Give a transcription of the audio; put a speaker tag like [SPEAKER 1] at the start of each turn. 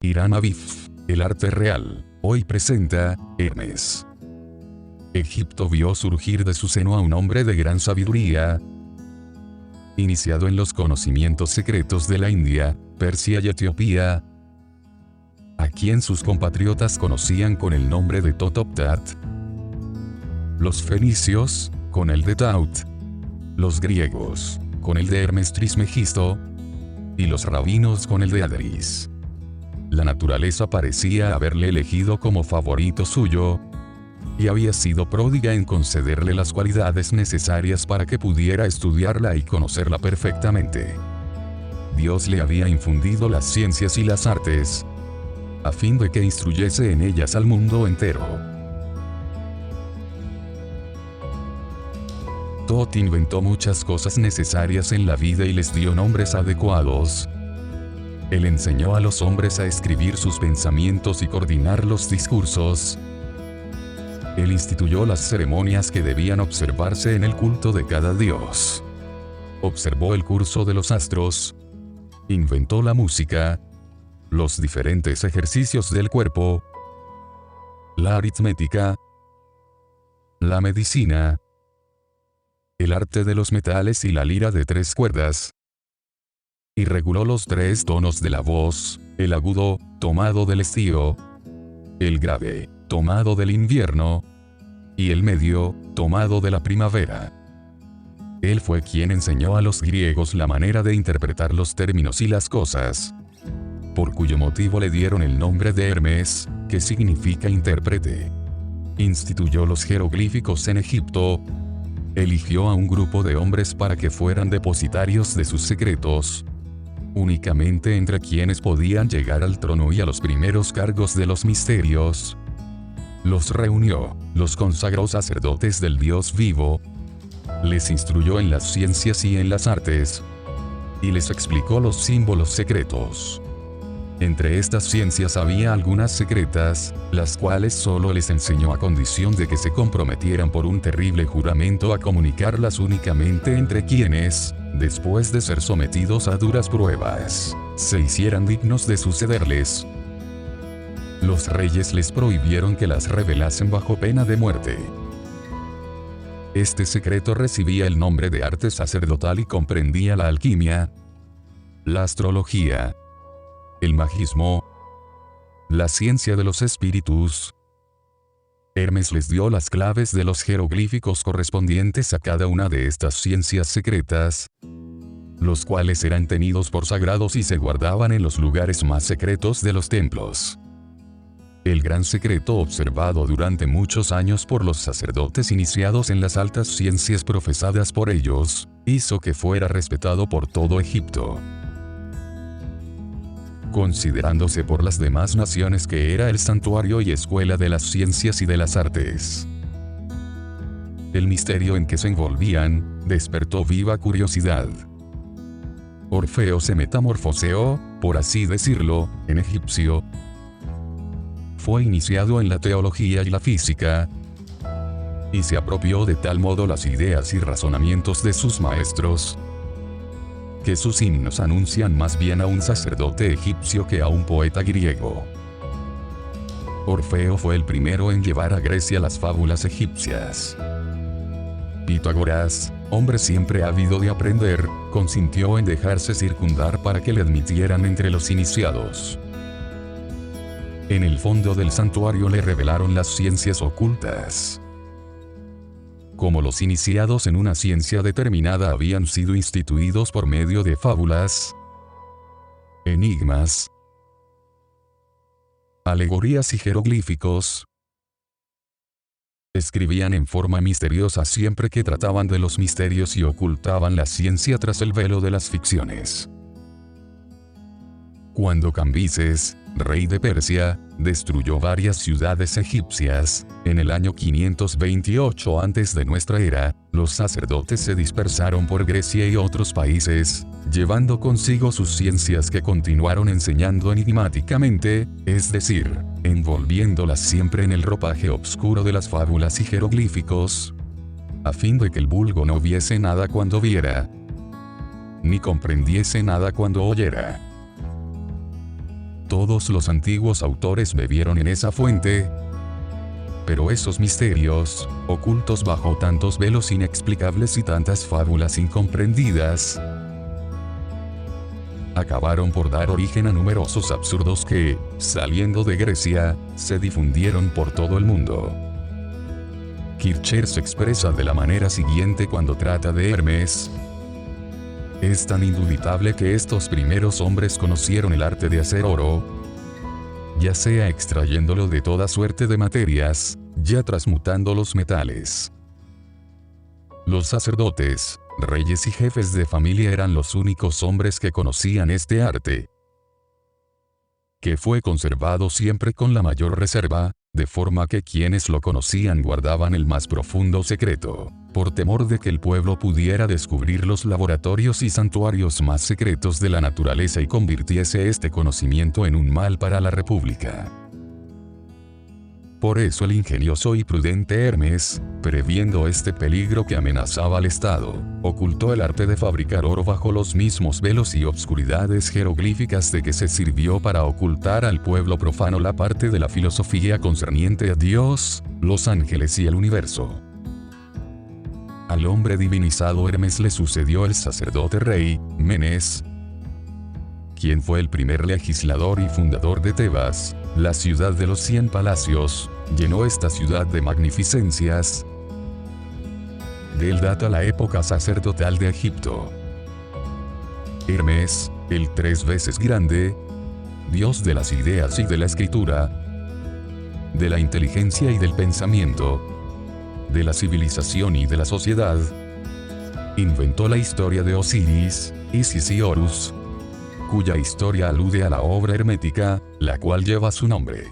[SPEAKER 1] Irán Abif, el arte real, hoy presenta, Hermes. Egipto vio surgir de su seno a un hombre de gran sabiduría, iniciado en los conocimientos secretos de la India, Persia y Etiopía, a quien sus compatriotas conocían con el nombre de Totoptat, los fenicios, con el de Taut, los griegos, con el de Hermes Trismegisto, y los rabinos con el de Adris. La naturaleza parecía haberle elegido como favorito suyo, y había sido pródiga en concederle las cualidades necesarias para que pudiera estudiarla y conocerla perfectamente. Dios le había infundido las ciencias y las artes, a fin de que instruyese en ellas al mundo entero. Tot inventó muchas cosas necesarias en la vida y les dio nombres adecuados. Él enseñó a los hombres a escribir sus pensamientos y coordinar los discursos. Él instituyó las ceremonias que debían observarse en el culto de cada dios. Observó el curso de los astros. Inventó la música, los diferentes ejercicios del cuerpo, la aritmética, la medicina, el arte de los metales y la lira de 3 cuerdas. Y reguló los 3 tonos de la voz, el agudo, tomado del estío, el grave, tomado del invierno, y el medio, tomado de la primavera. Él fue quien enseñó a los griegos la manera de interpretar los términos y las cosas, por cuyo motivo le dieron el nombre de Hermes, que significa intérprete. Instituyó los jeroglíficos en Egipto. Eligió a un grupo de hombres para que fueran depositarios de sus secretos, únicamente entre quienes podían llegar al trono y a los primeros cargos de los misterios. Los reunió, los consagró sacerdotes del Dios vivo, les instruyó en las ciencias y en las artes, y les explicó los símbolos secretos. Entre estas ciencias había algunas secretas, las cuales solo les enseñó a condición de que se comprometieran por un terrible juramento a comunicarlas únicamente entre quienes, después de ser sometidos a duras pruebas, se hicieran dignos de sucederles. Los reyes les prohibieron que las revelasen bajo pena de muerte. Este secreto recibía el nombre de arte sacerdotal y comprendía la alquimia, la astrología, el magismo, la ciencia de los espíritus. Hermes les dio las claves de los jeroglíficos correspondientes a cada una de estas ciencias secretas, los cuales eran tenidos por sagrados y se guardaban en los lugares más secretos de los templos. El gran secreto observado durante muchos años por los sacerdotes iniciados en las altas ciencias profesadas por ellos, hizo que fuera respetado por todo Egipto, considerándose por las demás naciones que era el santuario y escuela de las ciencias y de las artes. El misterio en que se envolvían despertó viva curiosidad. Orfeo se metamorfoseó, por así decirlo, en egipcio. Fue iniciado en la teología y la física, y se apropió de tal modo las ideas y razonamientos de sus maestros, que sus himnos anuncian más bien a un sacerdote egipcio que a un poeta griego. Orfeo fue el primero en llevar a Grecia las fábulas egipcias. Pitágoras, hombre siempre ávido de aprender, consintió en dejarse circundar para que le admitieran entre los iniciados. En el fondo del santuario le revelaron las ciencias ocultas. Como los iniciados en una ciencia determinada habían sido instituidos por medio de fábulas, enigmas, alegorías y jeroglíficos, escribían en forma misteriosa siempre que trataban de los misterios y ocultaban la ciencia tras el velo de las ficciones. Cuando Cambises, rey de Persia, destruyó varias ciudades egipcias, en el año 528 antes de nuestra era, los sacerdotes se dispersaron por Grecia y otros países, llevando consigo sus ciencias que continuaron enseñando enigmáticamente, es decir, envolviéndolas siempre en el ropaje obscuro de las fábulas y jeroglíficos, a fin de que el vulgo no viese nada cuando viera, ni comprendiese nada cuando oyera. Todos los antiguos autores bebieron en esa fuente, pero esos misterios, ocultos bajo tantos velos inexplicables y tantas fábulas incomprendidas, acabaron por dar origen a numerosos absurdos que, saliendo de Grecia, se difundieron por todo el mundo. Kircher se expresa de la manera siguiente cuando trata de Hermes: es tan indubitable que estos primeros hombres conocieron el arte de hacer oro, ya sea extrayéndolo de toda suerte de materias, ya transmutando los metales. Los sacerdotes, reyes y jefes de familia eran los únicos hombres que conocían este arte, que fue conservado siempre con la mayor reserva, de forma que quienes lo conocían guardaban el más profundo secreto, por temor de que el pueblo pudiera descubrir los laboratorios y santuarios más secretos de la naturaleza y convirtiese este conocimiento en un mal para la república. Por eso el ingenioso y prudente Hermes, previendo este peligro que amenazaba al Estado, ocultó el arte de fabricar oro bajo los mismos velos y obscuridades jeroglíficas de que se sirvió para ocultar al pueblo profano la parte de la filosofía concerniente a Dios, los ángeles y el universo. Al hombre divinizado Hermes le sucedió el sacerdote rey, Menes, quien fue el primer legislador y fundador de Tebas, la ciudad de los 100 palacios. Llenó esta ciudad de magnificencias. De él data la época sacerdotal de Egipto. Hermes, el 3 veces grande, dios de las ideas y de la escritura, de la inteligencia y del pensamiento, de la civilización y de la sociedad, inventó la historia de Osiris, Isis y Horus, cuya historia alude a la obra hermética, la cual lleva su nombre.